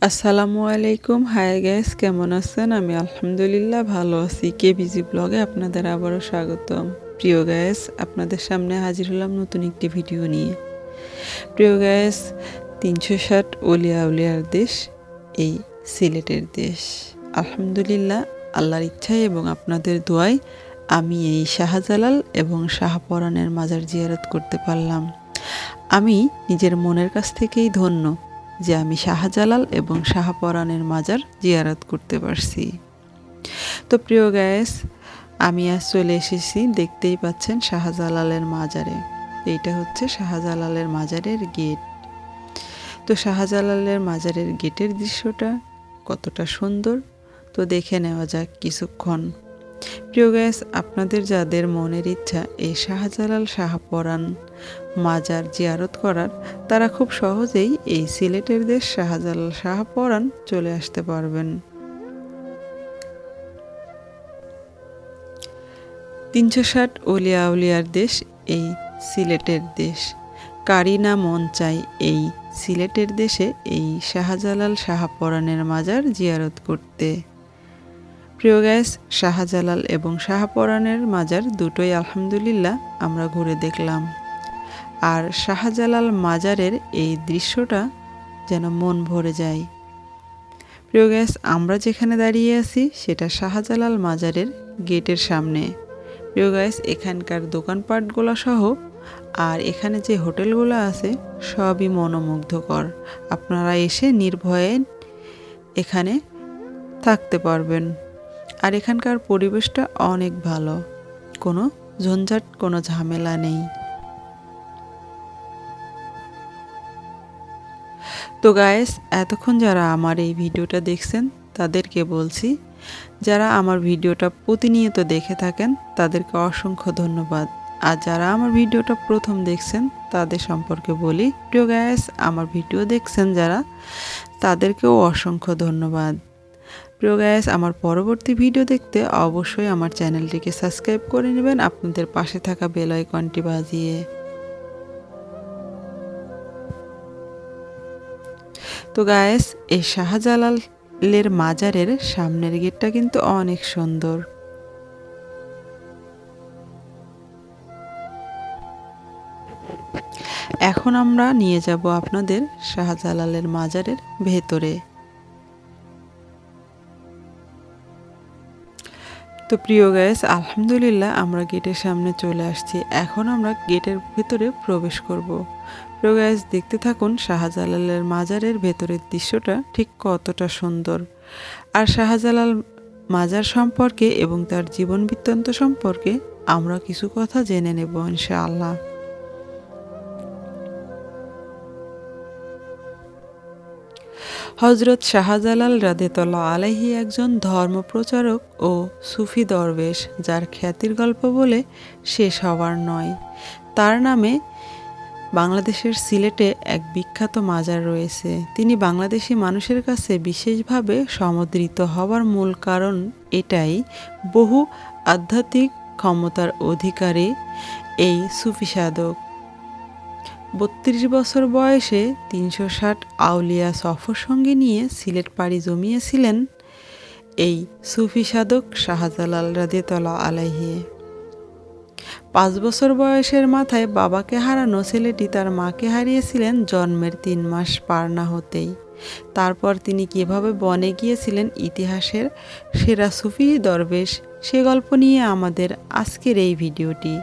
আসসালামু আলাইকুম। Hi guys, কেমন আছেন? আমি আলহামদুলিল্লাহ ভালো আছি। কেবিজি ব্লগে আপনাদের আবারও স্বাগতম। প্রিয় গাইস, আপনাদের সামনে হাজির হলাম নতুন একটি ভিডিও নিয়ে। প্রিয় গাইস, ৩৬০ অলিয়া উলিয়ার দেশ এই সিলেটের দেশ। আলহামদুলিল্লাহ, আল্লাহর ইচ্ছায় এবং আপনাদের দোয়ায় আমি এই শাহজালাল এবং শাহপরানের মাজার জিয়ারত করতে পারলাম। আমি নিজের মনের কাছ থেকেই ধন্য যে আমি শাহজালাল এবং শাহপরানের মাজার জিয়ারত করতে পারছি। তো প্রিয় গায়েস, আমি আজ চলে এসেছি, দেখতেই পাচ্ছেন শাহজালালের মাজারে। এইটা হচ্ছে শাহজালালের মাজারের গেট। তো শাহজালালের মাজারের গেটের দৃশ্যটা কতটা সুন্দর, তো দেখে নেওয়া যাক কিছুক্ষণ। প্রিয় গাইস, আপনাদের যাদের মনের ইচ্ছা এই শাহজালাল শাহপরান মাজার জিয়ারত করার, তারা খুব সহজেই এই সিলেটের দেশ শাহজালাল শাহপরান চলে আসতে পারবেন। ৩৬০ অলিয়া উলিয়ার দেশ এই সিলেটের দেশ। কারি না মন চাই এই সিলেটের দেশে এই শাহজালাল শাহপরানের মাজার জিয়ারত করতে। প্রিয় গাইস, শাহজালাল এবং শাহপরানের মাজার দুটোই আলহামদুলিল্লাহ আমরা ঘুরে দেখলাম। আর শাহজালাল মাজারের এই দৃশ্যটা যেন মন ভরে যায়। প্রিয় গাইস, আমরা যেখানে দাঁড়িয়ে আছি সেটা শাহজালাল মাজারের গেটের সামনে। প্রিয় গাইস, এখানকার দোকানপাটগুলো সহ আর এখানে যে হোটেলগুলো আছে সবই মনোমুগ্ধকর। আপনারা এসে নির্ভয়ে এখানে থাকতে পারবেন। আর এখানকার পরিবেশটা অনেক ভালো, কোনো ঝঞ্ঝাট, কোনো ঝামেলা নেই। তো গাইস, এতক্ষণ যারা আমার এই ভিডিওটা দেখছেন তাদেরকে বলছি, যারা আমার ভিডিওটা প্রতিনিয়ত দেখে থাকেন তাদেরকে অসংখ্য ধন্যবাদ। আর যারা আমার ভিডিওটা প্রথম দেখছেন তাদের সম্পর্কে বলি, প্রিয় গাইস, আমার ভিডিও দেখছেন যারা, তাদেরকেও অসংখ্য ধন্যবাদ। প্রিয় গাইস, আমার পরবর্তী ভিডিও দেখতে অবশ্যই আমার চ্যানেলটিকে সাবস্ক্রাইব করে নেবেন আপনাদের পাশে থাকা বেল আইকনটি বাজিয়ে। তো গাইস, এই শাহজালালের মাজারের সামনের গেটটা কিন্তু অনেক সুন্দর। এখন আমরা নিয়ে যাব আপনাদের শাহজালালের মাজারের ভেতরে। তো প্রিয় গাইস, আলহামদুলিল্লাহ আমরা গেটের সামনে চলে আসছি। এখন আমরা গেটের ভেতরে প্রবেশ করব। প্রিয় গাইস, দেখতে থাকুন শাহজালালের মাজারের ভেতরের দৃশ্যটা ঠিক কতটা সুন্দর। আর শাহজালাল মাজার সম্পর্কে এবং তার জীবন বৃত্তান্ত সম্পর্কে আমরা কিছু কথা জেনে নেব ইনশাআল্লাহ। হজরত শাহজালাল রাদিয়াল্লাহু আলাইহি একজন ধর্মপ্রচারক ও সুফি দরবেশ, যার খ্যাতির গল্প বলে শেষ হওয়ার নয়। তার নামে বাংলাদেশের সিলেটে এক বিখ্যাত মাজার রয়েছে। তিনি বাংলাদেশি মানুষের কাছে বিশেষভাবে সমদ্রিত হওয়ার মূল কারণ এটাই, বহু আধ্যাত্মিক ক্ষমতার অধিকারী এই সুফি সাধক ৩২ বছর বয়সে ৩৬০ আউলিয়া সফর সঙ্গে নিয়ে সিলেট পাড়ি জমিয়েছিলেন এই সুফি সাধক শাহজালাল রাদিয়াল্লাহু আলাইহি। ৫ বছর বয়সের মাথায় বাবাকে হারানো ছেলেটি তার মাকে হারিয়েছিলেন জন্মের ৩ মাস পার না হতেই। তারপর তিনি কিভাবে বনে গিয়েছিলেন ইতিহাসের সেরা সুফি দরবেশ, সে গল্প নিয়ে আমাদের আজকের এই ভিডিওটি।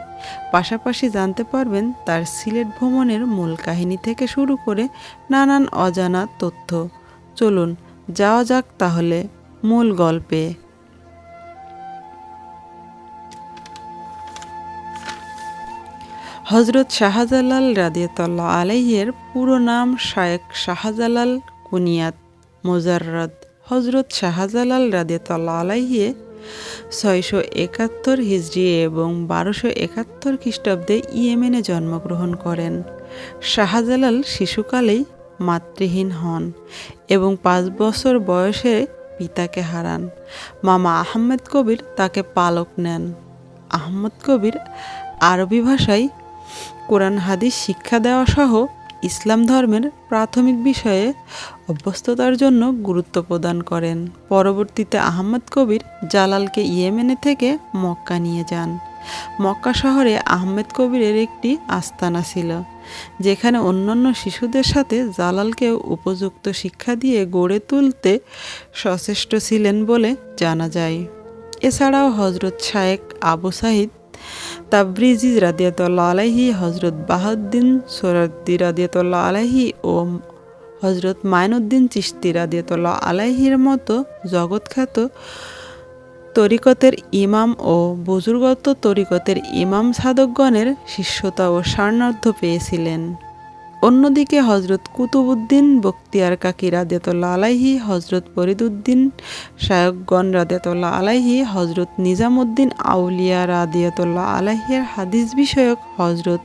পাশাপাশি জানতে পারবেন তার সিলেট ভ্রমণের মূল কাহিনী থেকে শুরু করে নানান অজানা তথ্য। চলুন যাওয়া যাক তাহলে মূল গল্পে। হজরত শাহজালাল রাদিয়াল্লাহু আলাইহির পুরো নাম শায়েখ শাহজালাল কুনিয়াত মুজাররদ। হজরত শাহজালাল রাদিয়াল্লাহু আলাইহি ৬৭১ হিজরি এবং ১২৭১ খ্রিস্টাব্দে ইয়েমেনে জন্মগ্রহণ করেন। শাহজালাল শিশুকালেই মাতৃহীন হন এবং ৫ বছর বয়সে পিতাকে হারান। মামা আহমেদ কবির তাকে পালক নেন। আহমদ কবির আরবি ভাষায় কোরআন হাদিস শিক্ষা দেওয়া সহ ইসলাম ধর্মের প্রাথমিক বিষয়ে অভ্যস্ততার জন্য গুরুত্ব প্রদান করেন। পরবর্তীতে আহমদ কবির জালালকে ইয়েমেনে থেকে মক্কা নিয়ে যান। মক্কা শহরে আহমেদ কবিরের একটি আস্তানা ছিল, যেখানে অন্যান্য শিশুদের সাথে জালালকেও উপযুক্ত শিক্ষা দিয়ে গড়ে তুলতে সচেষ্ট ছিলেন বলে জানা যায়। এছাড়াও হজরত শায়েখ আবু সাঈদ তাবরিজি রাদিয়াতুল্লাহ আলাইহি, হজরত বাহাউদ্দিন সোহরাওয়ার্দী রাদিয়াতুল্লাহ আলাইহি ও হজরত মাইনুদ্দিন চিশতি রাদিয়াতুল্লাহ আলাইহির মতো জগৎখ্যাত তরিকতের ইমাম ও বুজুর্গত্ব তরিকতের ইমাম সাধকগণের শিষ্যতা ও সান্নিধ্য পেয়েছিলেন। অন্যদিকে হজরত কুতুবউদ্দিন বখতিয়ার কাকি রাদিয়াতুল্লাহ আলাইহি, হজরত ফরিদউদ্দিন শায়খগণ রাদিয়াতুল্লাহ আলাইহি, হজরত নিজামুদ্দিন আউলিয়া রাদিয়াতুল্লাহ আলাইহির হাদিস বিষয়ক, হজরত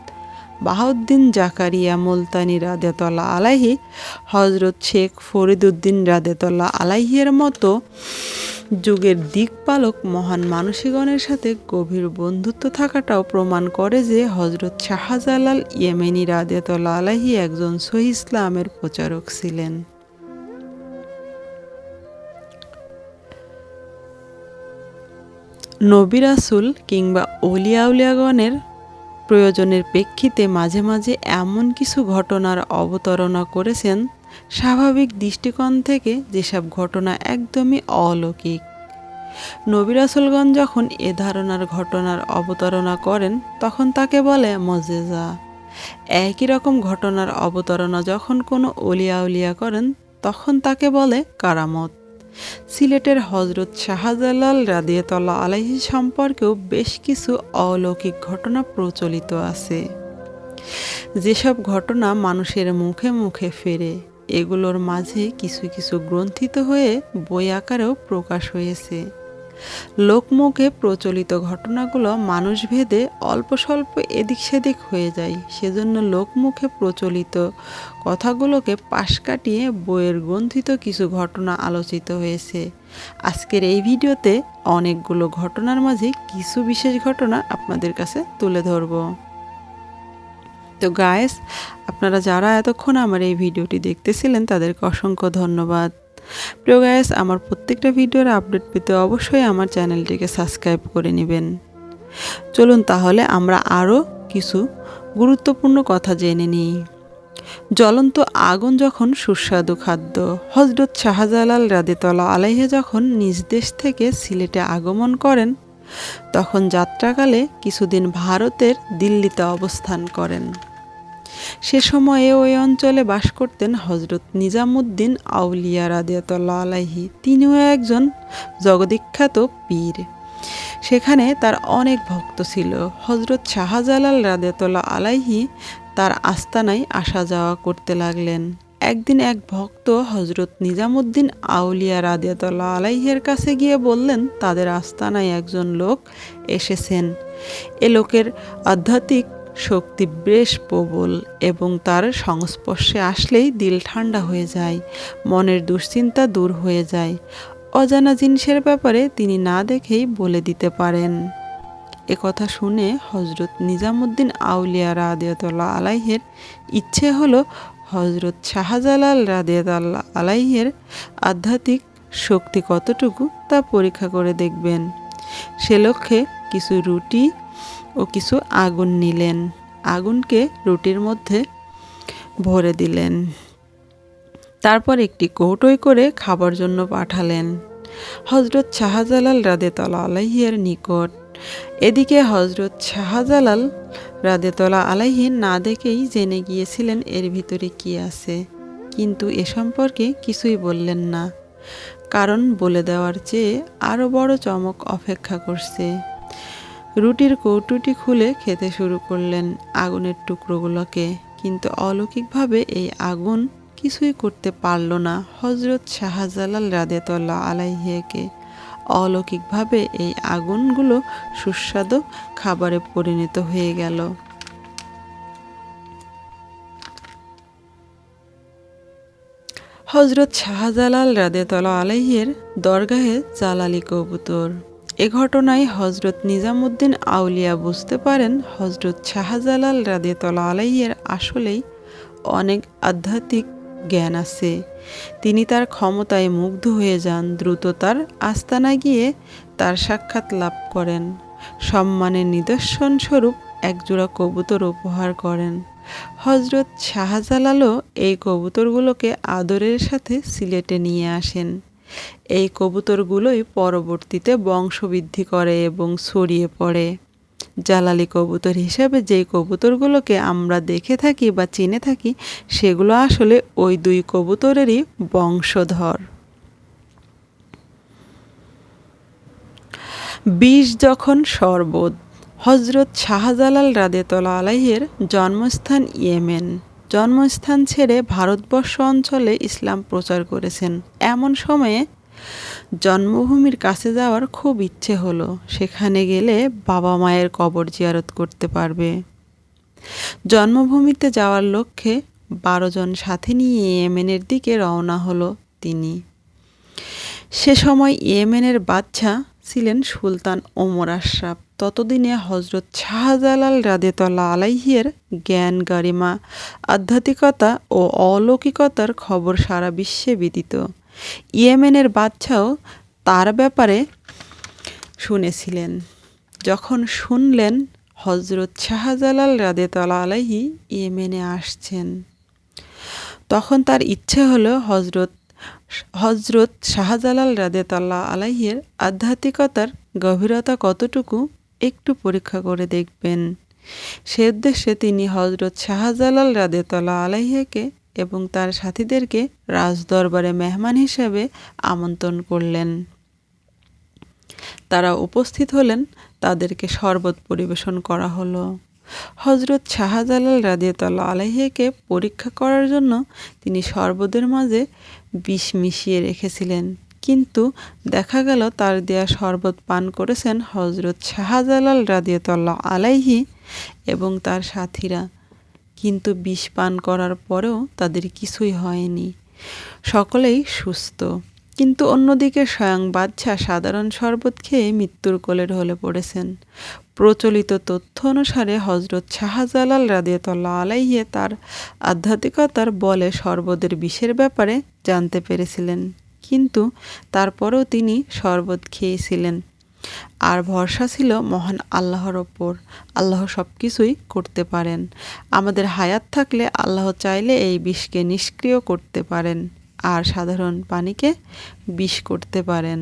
বাহাউদ্দিন জাকারিয়া মুলতানি রাদিয়াতুল্লাহ আলাইহি, হজরত শেখ ফরিদউদ্দিন রাদিয়াতুল্লাহ আলাইহির মতো যুগের দিকপালক মহান মানুষগণের সাথে গভীর বন্ধুত্ব থাকাটাও প্রমাণ করে যে হজরত শাহজালাল ইয়েমেনি রাদিয়াতুল্লাহ আলাইহি একজন সহিহ ইসলামের প্রচারক ছিলেন। নবী রাসূল কিংবা ওলিয়া আউলিয়াগণের প্রয়োজনের প্রেক্ষিতে মাঝে মাঝে এমন কিছু ঘটনার অবতারণা করেছেন স্বাভাবিক দৃষ্টিকোণ থেকে, যেসব ঘটনা একদমই অলৌকিক। নবী রাসূলগণ যখন এ ধারণার ঘটনার অবতারণা করেন তখন তাকে বলে মুজিজা। একই রকম ঘটনার অবতারণা যখন কোনো ওলিয়া আউলিয়া করেন তখন তাকে বলে কারামত। সিলেটের হজরত শাহজালাল রাদিয়াতুল্লাহ আলাইহি সম্পর্কেও বেশ কিছু অলৌকিক ঘটনা প্রচলিত আছে, যেসব ঘটনা মানুষের মুখে মুখে ফেরে। এগুলোর মাঝে কিছু কিছু গ্রন্থিত হয়ে বই আকারেও প্রকাশ হয়েছে। লোকমুখে প্রচলিত ঘটনাগুলো মানুষভেদে অল্প স্বল্প এদিক সেদিক হয়ে যায়, সেজন্য লোকমুখে প্রচলিত কথাগুলোকে পাশ কাটিয়ে বইয়ের গ্রন্থিত কিছু ঘটনা আলোচিত হয়েছে। আজকের এই ভিডিওতে অনেকগুলো ঘটনার মাঝে কিছু বিশেষ ঘটনা আপনাদের কাছে তুলে ধরব। তো গায়েস, আপনারা যারা এতক্ষণ আমার এই ভিডিওটি দেখতেছিলেন তাদেরকে অসংখ্য ধন্যবাদ। প্রিয় গায়েস, আমার প্রত্যেকটা ভিডিওর আপডেট পেতে অবশ্যই আমার চ্যানেলটিকে সাবস্ক্রাইব করে নেবেন। চলুন তাহলে আমরা আরও কিছু গুরুত্বপূর্ণ কথা জেনে নিই। জ্বলন্ত আগুন যখন সুস্বাদু খাদ্য। হজরত শাহজালাল রাদিয়াতুল্লাহ আলাইহি যখন নিজ দেশ থেকে সিলেটে আগমন করেন তখন যাত্রাকালে কিছুদিন ভারতের দিল্লিতে অবস্থান করেন। সে সময়ে ওই অঞ্চলে বাস করতেন হজরত নিজামুদ্দিন আউলিয়া রাদিয়াতুল্লাহ আলাইহি। তিনিও একজন জগদ্বিখ্যাত পীর। সেখানে তার অনেক ভক্ত ছিল। হজরত শাহজালাল রাদিয়াতুল্লাহ আলাইহি তার আস্তানায় আসা যাওয়া করতে লাগলেন। একদিন এক ভক্ত হজরত নিজামুদ্দিন আউলিয়া রাদিয়াতুল্লাহ আলাইহির কাছে গিয়ে বললেন, তাদের আস্তানায় একজন লোক এসেছেন। এ লোকের আধ্যাত্মিক শক্তি বেশ প্রবল এবং তার সংস্পর্শে আসলেই দিল ঠান্ডা হয়ে যায়, মনের দুশ্চিন্তা দূর হয়ে যায়। অজানা জিনিসের ব্যাপারে তিনি না দেখেই বলে দিতে পারেন। এ কথা শুনে হজরত নিজামুদ্দিন আউলিয়া রাদিয়াতুল্লাহ আলাইহির ইচ্ছে হলো হজরত শাহজালাল রাদিয়াতুল্লাহ আলাইহির আধ্যাত্মিক শক্তি কতটুকু তা পরীক্ষা করে দেখবেন। সে লক্ষ্যে কিছু রুটি ও কিছু আগুন নিলেন। আগুনকে রুটির মধ্যে ভরে দিলেন। তারপর একটি কৌটোয় করে খাবার জন্য পাঠালেন হজরত শাহজালাল রাদিয়াতুল্লাহ আলাইহির নিকট। এদিকে হজরত শাহজালাল রাদিয়াতুল্লাহ আলাইহি না দেখেই জেনে গিয়েছিলেন এর ভিতরে কি আছে, কিন্তু এ সম্পর্কে কিছুই বললেন না, কারণ বলে দেওয়ার চেয়ে আরও বড় চমক অপেক্ষা করছে। রুটির কৌটোটি খুলে খেতে শুরু করলেন আগুনের টুকরোগুলোকে, কিন্তু অলৌকিকভাবে এই আগুন কিছুই করতে পারল না হজরত শাহজালাল রাদিয়াতুল্লাহ আলাইহিকে। অলৌকিকভাবে এই আগুনগুলো সুস্বাদু খাবারে পরিণত হয়ে গেল। হজরত শাহজালাল রাদিয়াতুল্লাহ আলাইহির দরগাহে জালালি কবুতর। এ ঘটনায় হজরত নিজামুদ্দিন আউলিয়া বুঝতে পারেন হজরত শাহজালাল রাদিয়াতুল্লাহ আলাইহির আসলেই অনেক আধ্যাত্মিক জ্ঞান আছে। তিনি তার ক্ষমতায় মুগ্ধ হয়ে যান, দ্রুত তার আস্তানায় গিয়ে তার সাক্ষাৎ লাভ করেন। সম্মানের নিদর্শন স্বরূপ একজোড়া কবুতর উপহার করেন। হজরত শাহজালালও এই কবুতরগুলোকে আদরের সাথে সিলেটে নিয়ে আসেন। এই কবুতরগুলোই পরবর্তীতে বংশবৃদ্ধি করে এবং ছড়িয়ে পড়ে। জালালি কবুতর হিসেবে যেই কবুতরগুলোকে আমরা দেখে থাকি বা চিনে থাকি, সেগুলো আসলে ওই দুই কবুতরেরই বংশধর। বিষ যখন শরবত। হজরত শাহজালাল রাদিয়াল্লাহু আলাইহির জন্মস্থান ইয়েমেন। জন্মস্থান ছেড়ে ভারতবর্ষ অঞ্চলে ইসলাম প্রচার করেছেন। এমন সময়ে জন্মভূমির কাছে যাওয়ার খুব ইচ্ছে হলো। সেখানে গেলে বাবা মায়ের কবর জিয়ারত করতে পারবে। জন্মভূমিতে যাওয়ার লক্ষ্যে 12 জন সাথী নিয়ে ইয়েমেনের দিকে রওনা হলো তিনি। সে সময় ইয়েমেনের বাদশা ছিলেন সুলতান ওমর আশরাফ। ততদিনে হজরত শাহজালাল রাদিয়াল্লাহু আলাইহির জ্ঞান, গারিমা, আধ্যাত্মিকতা ও অলৌকিকতার খবর সারা বিশ্বে বিদিত। ইয়েমেনের বাদশাও তার ব্যাপারে শুনেছিলেন। যখন শুনলেন হজরত শাহজালাল রাদিয়াল্লাহু আলাইহি ইয়েমেনে আসছেন, তখন তার ইচ্ছে হলো হজরত শাহজালাল রাদিয়াল্লাহু আলাইহির আধ্যাত্মিকতার গভীরতা কতটুকু একটু পরীক্ষা করে দেখবেন। সে উদ্দেশ্যে তিনি হজরত শাহজালাল রাদিয়াল্লাহু আলাইহিকে এবং তার সাথীদেরকে রাজদরবারে মেহমান হিসেবে আমন্ত্রণ করলেন। তারা উপস্থিত হলেন, তাদেরকে শরবত পরিবেশন করা হলো। হজরত শাহজালাল রাদিয়াল্লাহু আলাইহিকে পরীক্ষা করার জন্য তিনি শরবতের মাঝে বিষ মিশিয়ে রেখেছিলেন, কিন্তু দেখা গেল তার দেয়া শরবত পান করেছেন হজরত শাহজালাল রাদিয়াল্লাহু আলাইহি এবং তার সাথীরা। কিন্তু বিষ পান করার পরেও তাদের কিছুই হয়নি, সকলেই সুস্থ। কিন্তু অন্যদিকে স্বয়ং বাদশা সাধারণ শরবত খেয়ে মৃত্যুর কোলে ঢলে পড়েছেন। প্রচলিত তথ্য অনুসারে হজরত শাহজালাল রাদিয়াল্লাহু আলাইহি তার আধ্যাত্মিকতার বলে শরবতের বিষের ব্যাপারে জানতে পেরেছিলেন, কিন্তু তারপরেও তিনি শরবত খেয়েছিলেন। আর ভরসা ছিল মহান আল্লাহর ওপর। আল্লাহ সব কিছুই করতে পারেন। আমাদের হায়াত থাকলে আল্লাহ চাইলে এই বিষকে নিষ্ক্রিয় করতে পারেন, আর সাধারণ পানিকে বিষ করতে পারেন।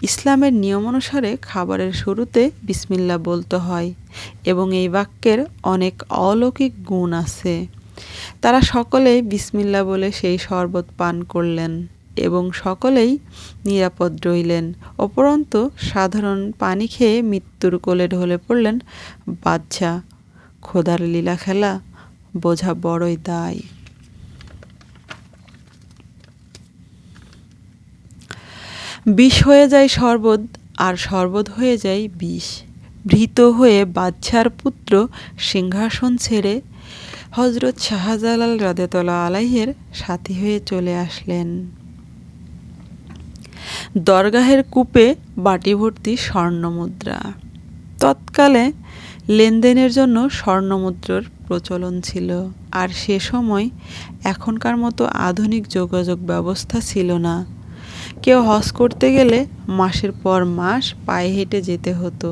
ইসলামের নিয়ম অনুসারে খাবারের শুরুতে বিসমিল্লাহ বলতে হয় এবং এই বাক্যের অনেক অলৌকিক গুণ আছে। তারা সকলেই বিসমিল্লাহ বলে সেই শরবত পান করলেন এবং সকলেই নিরাপদ রইলেন। উপরন্তু সাধারণ পানি খেয়ে মৃত্যুর কোলে ঢলে পড়লেন বাদশা। খোদার লীলা খেলা বোঝা বড়ই দায়। বিষ হয়ে যায় শরবত, আর শরবত হয়ে যায় বিষ। ভীত হয়ে বাদশার পুত্র সিংহাসন ছেড়ে হজরত শাহজালাল রাদিয়াল্লাহু আলাইহির সাথী হয়ে চলে আসলেন। দরগাহের কূপে বাটি ভর্তি স্বর্ণমুদ্রা। তৎকালে লেনদেনের জন্য স্বর্ণমুদ্রার প্রচলন ছিল, আর সে সময় এখনকার মতো আধুনিক যোগাযোগ ব্যবস্থা ছিল না। কেউ হজ করতে গেলে মাসের পর মাস পায়ে হেঁটে যেতে হতো।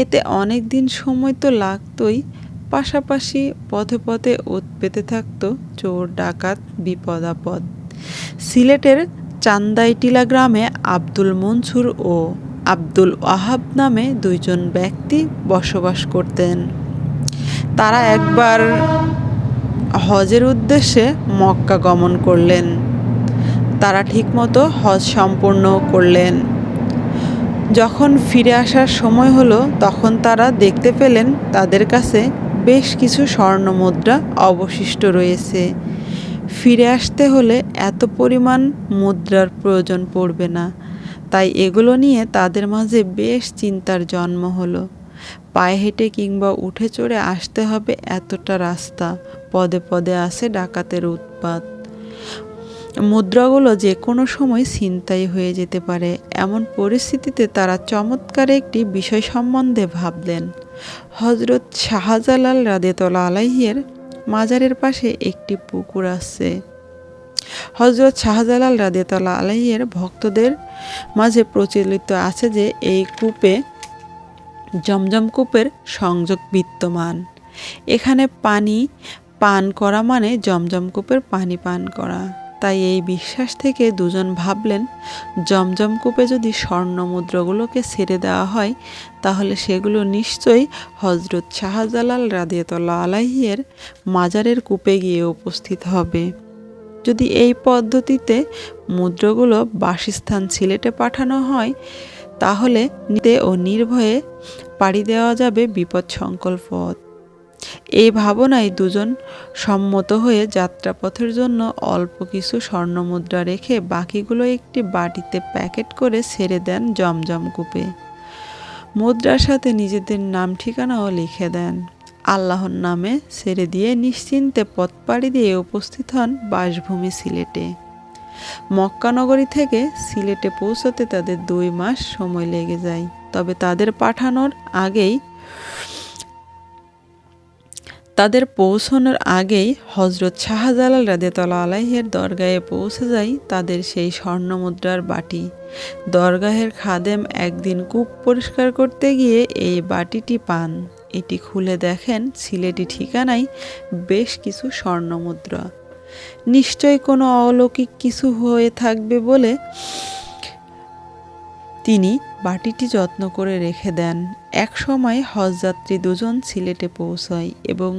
এতে অনেক দিন সময় তো লাগতই, পাশাপাশি পথে পথে ওত পেতে থাকতো চোর, ডাকাত, বিপদ আপদ। সিলেটের চান্দাইটিলা গ্রামে আব্দুল মনসুর ও আব্দুল ওয়াহাব নামে 2 জন ব্যক্তি বসবাস করতেন। তারা একবার হজের উদ্দেশ্যে মক্কা গমন করলেন। তারা ঠিকমতো হজ সম্পূর্ণ করলেন। যখন ফিরে আসার সময় হলো, তখন তারা দেখতে পেলেন তাদের কাছে বেশ কিছু স্বর্ণমুদ্রা অবশিষ্ট রয়েছে। ফিরে আসতে হলে এত পরিমাণ মুদ্রার প্রয়োজন পড়বে না, তাই এগুলো নিয়ে তাদের মাঝে বেশ চিন্তার জন্ম হলো। পায়ে হেঁটে কিংবা উঠে চড়ে আসতে হবে এতটা রাস্তা, পদে পদে আছে ডাকাতের উৎপাত। মুদ্রাগুলো যে কোনো সময় ছিনতাই হয়ে যেতে পারে। এমন পরিস্থিতিতে তারা চমৎকার একটি বিষয় সম্বন্ধে ভাবলেন। হজরত শাহজালাল রাদিয়াল্লাহু আলাইহির মাজারের পাশে একটি পুকুর আছে। হযরত শাহজালাল রাদিয়াল্লাহু আলাইহির ভক্তদের মাঝে প্রচলিত আছে যে এই কূপে জমজম কূপের সংযোগ বিদ্যমান। এখানে পানি পান করা মানে জমজম কূপের পানি পান করা। তাই এই বিশ্বাস থেকে দুজন ভাবলেন, জমজম কূপে যদি স্বর্ণ মুদ্রাগুলোকে ছেড়ে দেওয়া হয় তাহলে সেগুলো নিশ্চয়ই হযরত শাহজালাল রাদিয়াল্লাহু আলাইহির মাজারের কূপে গিয়ে উপস্থিত হবে। যদি এই পদ্ধতিতে মুদ্রাগুলো বাসস্থান সিলেটে পাঠানো হয় তাহলে নিতে ও নির্ভয়ে পাড়ি দেওয়া যাবে বিপদসংকুল পথ। এই ভাবনায় দুজন সম্মত হয়ে যাত্রাপথের জন্য অল্প কিছু স্বর্ণমুদ্রা রেখে বাকিগুলো একটি বাটিতে প্যাকেট করে ছেড়ে দেন জমজম কূপে। মুদ্রার সাথে নিজেদের নাম ঠিকানাও লিখে দেন। আল্লাহর নামে ছেড়ে দিয়ে নিশ্চিন্তে পথ পাড়ি দিয়ে উপস্থিত হন বাসভূমি সিলেটে। মক্কা নগরী থেকে সিলেটে পৌঁছতে তাদের 2 মাস সময় লেগে যায়। তবে তাদের পৌঁছানোর আগেই হযরত শাহজালাল রাদিয়াল্লাহু আলাইহির দরগাহে পৌঁছে যায় তাদের সেই স্বর্ণমুদ্রার বাটি। দরগাহের খাদেম একদিন কূপ পরিষ্কার করতে গিয়ে এই বাটিটি পান। এটি খুলে দেখেন সিলেটি ঠিকানায় বেশ কিছু স্বর্ণমুদ্রা। নিশ্চয় কোনো অলৌকিক কিছু হয়ে থাকবে বলে তিনি বাটিটি যত্ন করে রেখে দেন। এক সময় হজযাত্রী দুজন সিলেটে পৌঁছায় এবং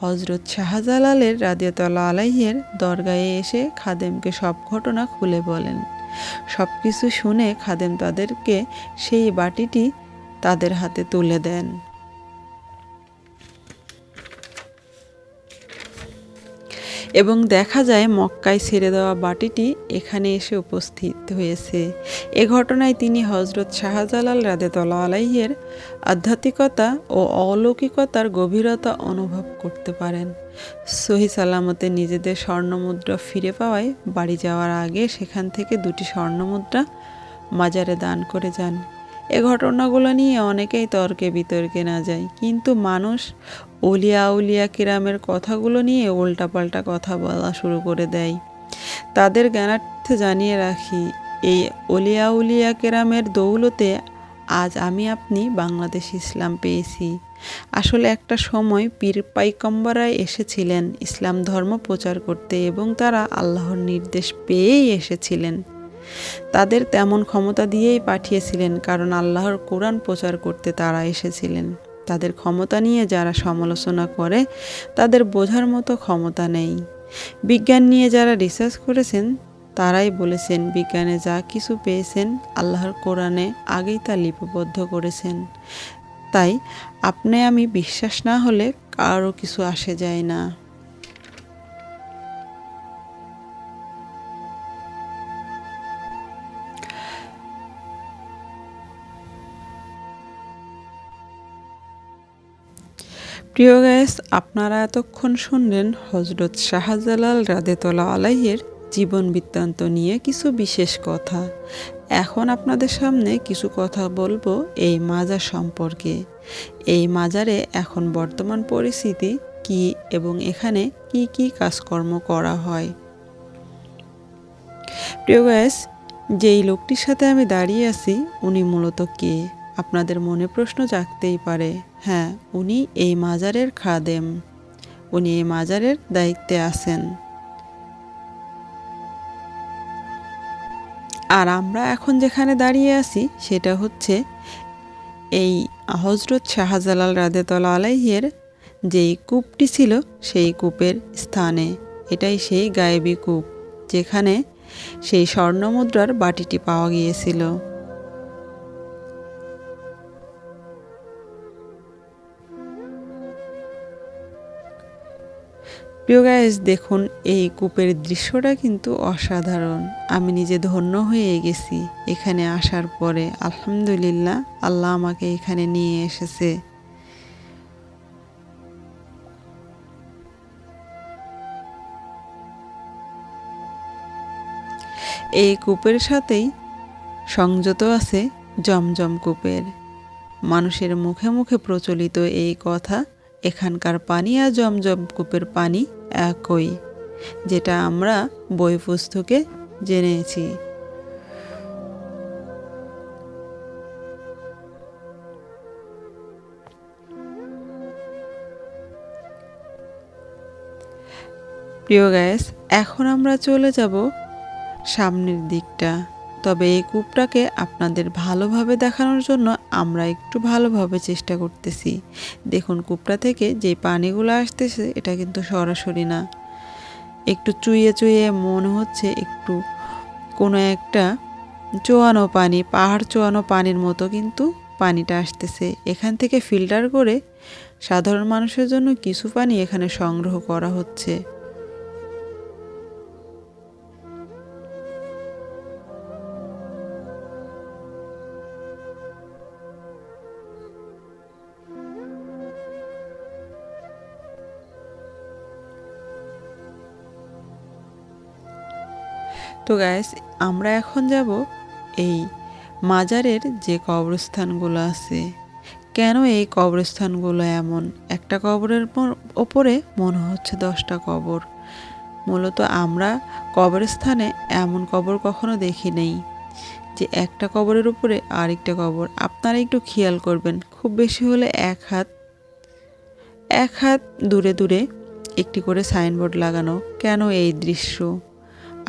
হযরত শাহজালালের রাদিয়াল্লাহু আলাইহির দরগাহে এসে খাদেমকে সব ঘটনা খুলে বলেন। সবকিছু শুনে খাদেম তাদেরকে সেই বাটিটি তাদের হাতে তুলে দেন। এবং দেখা যায় মক্কায় ছেড়ে দেওয়া বাটিটি এখানে এসে উপস্থিত হয়েছে। এ ঘটনায় তিনি হযরত শাহজালাল রাদিয়াল্লাহু আলাইহির আধ্যাত্মিকতা ও অলৌকিকতার গভীরতা অনুভব করতে পারেন। সহি সালামতে নিজেদের স্বর্ণমুদ্রা ফিরে পাওয়ায় বাড়ি যাওয়ার আগে সেখান থেকে 2টি স্বর্ণমুদ্রা মাজারে দান করে যান। এ ঘটনাগুলো নিয়ে অনেকেই তর্কে বিতর্কে না যায়, কিন্তু মানুষ আউলিয়া কিরামের কথাগুলো নিয়ে উল্টাপাল্টা কথা বলা শুরু করে দেয়। তাদের জ্ঞানার্থে জানিয়ে রাখি, এই আউলিয়া কিরামের দৌলতে আজ আমি আপনি বাংলাদেশ ইসলাম পেয়েছি। আসলে একটা সময় পীর পাইগম্বররা এসেছিলেন ইসলাম ধর্ম প্রচার করতে এবং তারা আল্লাহর নির্দেশ পেয়েই এসেছিলেন। তাদের তেমন ক্ষমতা দিয়েই পাঠিয়েছিলেন, কারণ আল্লাহর কোরআন প্রচার করতে তারা এসেছিলেন। তাদের ক্ষমতা নিয়ে যারা সমালোচনা করে তাদের বোঝার মতো ক্ষমতা নেই। বিজ্ঞান নিয়ে যারা রিসার্চ করেছেন তারাই বলেছেন বিজ্ঞানে যা কিছু পেয়েছেন আল্লাহর কোরআনে আগেই তা লিপিবদ্ধ করেছেন। তাই আপনি আমি বিশ্বাস না হলে কারো কিছু আসে যায় না। প্রিয় গাইস, আপনারা এতক্ষণ শুনলেন হযরত শাহজালাল রাদিয়াল্লাহু আলাইহির জীবন বৃত্তান্ত নিয়ে কিছু বিশেষ কথা। এখন আপনাদের সামনে কিছু কথা বলবো এই মাজার সম্পর্কে। এই মাজারে এখন বর্তমান পরিস্থিতি কি এবং এখানে কি কি কাজকর্ম করা হয়। প্রিয় গাইস, যেই লোকটির সাথে আমি দাঁড়িয়ে আছি উনি মূলত কে? আপনাদের মনে প্রশ্ন জাগতেই পারে। হ্যাঁ, উনি এই মাজারের খাদেম। উনি এই মাজারের দায়িত্বে আছেন। আর আমরা এখন যেখানে দাঁড়িয়ে আছি সেটা হচ্ছে এই হযরত শাহজালাল রাদিয়াল্লাহু আলাইহির যেই কূপটি ছিল সেই কূপের স্থানে। এটাই সেই গায়েবী কূপ যেখানে সেই স্বর্ণমুদ্রার বাটিটি পাওয়া গিয়েছিল। প্রিয় গাইস, দেখুন এই কূপের দৃশ্যটা কিন্তু অসাধারণ। আমি নিজে ধন্য হয়ে গেছি এখানে আসার পরে। আলহামদুলিল্লাহ, আল্লাহ আমাকে এখানে নিয়ে এসেছে। এই কূপের সাথেই সংযত আছে জমজম কূপের। মানুষের মুখে মুখে প্রচলিত এই কথা এখানকার পানি আর জমজম কূপের পানি একই, যেটা আমরা বই পুস্তকে জেনেছি। প্রিয় গাইস, এখন আমরা চলে যাব সামনের দিকটা। তবে এই কূপটাকে আপনাদের ভালোভাবে দেখানোর জন্য আমরা একটু ভালোভাবে চেষ্টা করতেছি। দেখুন, কূপটা থেকে যে পানিগুলো আসতেছে এটা কিন্তু সরাসরি না, একটু চুইয়ে চুইয়ে মনে হচ্ছে একটু কোনো একটা চোয়ানো পানি, পাহাড় চোয়ানো পানির মতো কিন্তু পানিটা আসতেছে। এখান থেকে ফিল্টার করে সাধারণ মানুষের জন্য কিছু পানি এখানে সংগ্রহ করা হচ্ছে। তো গাইস, আমরা এখন যাব এই মাজারের যে কবরস্থানগুলো আছে। কেন এই কবরস্থানগুলো এমন? একটা কবরের ওপরে মনে হচ্ছে 10টা কবর। মূলত আমরা কবরস্থানে এমন কবর কখনো দেখি নেই যে একটা কবরের উপরে আরেকটা কবর। আপনারা একটু খেয়াল করবেন, খুব বেশি হলে এক হাত দূরে দূরে একটি করে সাইনবোর্ড লাগানো। কেন এই দৃশ্য?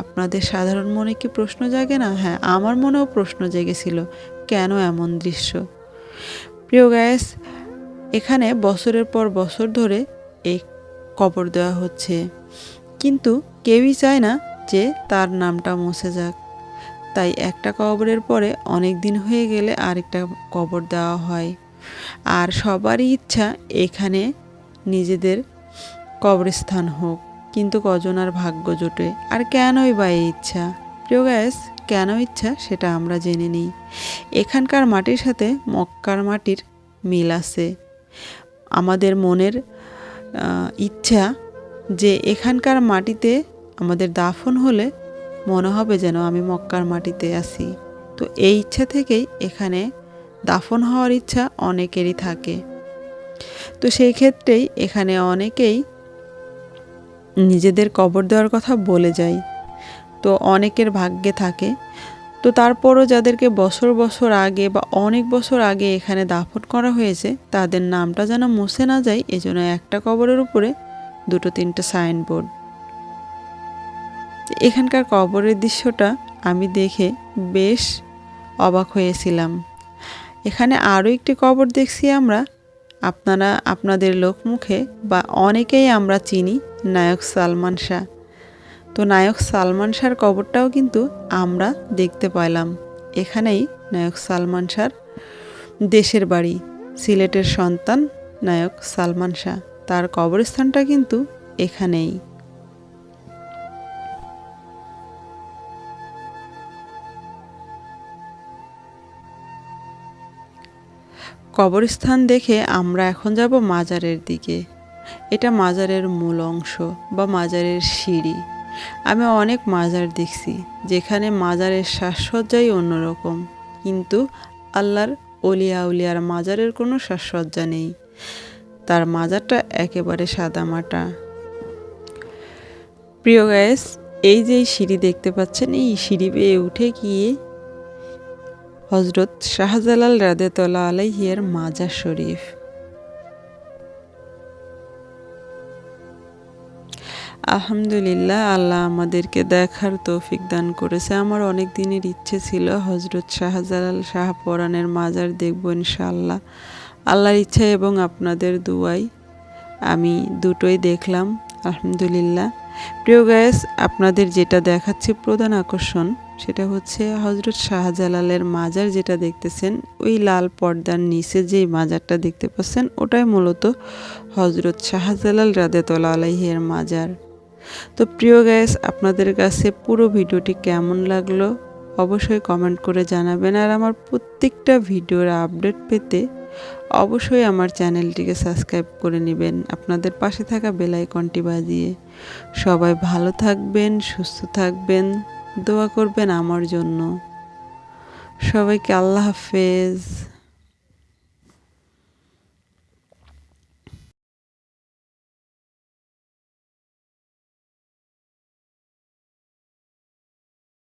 আপনাদের সাধারণ মনে কি প্রশ্ন জাগে না? হ্যাঁ, আমার মনেও প্রশ্ন জেগেছিল, কেন এমন দৃশ্য। প্রিয় গায়েস, এখানে বছরের পর বছর ধরে এই কবর দেওয়া হচ্ছে, কিন্তু কেউই চায় না যে তার নামটা মুছে যাক। তাই একটা কবরের পরে অনেক দিন হয়ে গেলে আরেকটা কবর দেওয়া হয়। আর সবারই ইচ্ছা এখানে নিজেদের কবরস্থান হোক, কিন্তু কজন আর ভাগ্য জোটে। আর কেনই বা এই ইচ্ছা? প্রিয় গায়েস, কেন ইচ্ছা সেটা আমরা জেনে নিই। এখানকার মাটির সাথে মক্কার মাটির মিল আছে। আমাদের মনের ইচ্ছা যে এখানকার মাটিতে আমাদের দাফন হলে মনে হবে যেন আমি মক্কার মাটিতে আছি। তো এই ইচ্ছা থেকেই এখানে দাফন হওয়ার ইচ্ছা অনেকেরই থাকে। তো সেই ক্ষেত্রেই এখানে অনেকেই নিজেদের কবর দেওয়ার কথা বলে যায়। তো অনেকের ভাগ্যে থাকে। তো তারপরও যাদেরকে বছর বছর আগে বা অনেক বছর আগে এখানে দাফন করা হয়েছে, তাদের নামটা যেন মুছে না যায়, এজন্য একটা কবরের উপরে 2-3টা সাইনবোর্ড। এখানকার কবরের দৃশ্যটা আমি দেখে বেশ অবাক হয়েছিলাম। এখানে আরও একটি কবর দেখছি আমরা, আপনারা আপনাদের লোকমুখে বা অনেকেই আমরা চিনি, নায়ক সালমান শাহ। তো নায়ক সালমান শাহর কবরটাও কিন্তু আমরা দেখতে পাইলাম। এখানেই নায়ক সালমান শাহর দেশের বাড়ি, সিলেটের সন্তান নায়ক সালমান শাহ, তার কবরস্থানটা কিন্তু এখানেই। কবরস্থান দেখে আমরা এখন যাব মাজারের দিকে। এটা মাজারের মূল অংশ বা মাজারের সিঁড়ি। আমি অনেক মাজার দেখছি যেখানে মাজারের সাজসজ্জাই অন্যরকম, কিন্তু আল্লাহর অলিয়া উলিয়ার মাজারের কোনো সাজসজ্জা নেই। তার মাজারটা একেবারে সাদামাটা। প্রিয় গায়েস, এই যে সিঁড়ি দেখতে পাচ্ছেন, এই সিঁড়ি বেয়ে উঠে গিয়ে হজরত শাহজালাল রাদিয়াল্লাহু আলাইহির মাজার শরীফ। আলহামদুলিল্লাহ, আল্লাহ আমাদেরকে দেখার তৌফিক দান করেছে। আমার অনেক দিনের ইচ্ছে ছিল হজরত শাহজালাল শাহপরানের মাজার দেখব ইনশাআল্লাহ। আল্লাহর ইচ্ছা এবং আপনাদের দুয়াই আমি দুটোই দেখলাম, আলহামদুলিল্লাহ। প্রিয় গায়েস, আপনাদের যেটা দেখাচ্ছে প্রধান আকর্ষণ সেটা হচ্ছে হজরত শাহজালালের মাজার। যেটা দেখতেছেন ওই লাল পর্দার নিচে যেই মাজারটা দেখতে পাচ্ছেন, ওটাই মূলত হজরত শাহজালাল রাদিয়াল্লাহু আলাইহির মাজার। তো প্রিয় গায়েস, আপনাদের কাছে পুরো ভিডিওটি কেমন লাগলো অবশ্যই কমেন্ট করে জানাবেন। আর আমার প্রত্যেকটা ভিডিওর আপডেট পেতে অবশ্যই আমার চ্যানেলটিকে সাবস্ক্রাইব করে নেবেন, আপনাদের পাশে থাকা বেল আইকনটি বাজিয়ে। সবাই ভালো থাকবেন, সুস্থ থাকবেন, দোয়া করবেন আমার জন্য। সবাইকে আল্লাহ হাফেজ।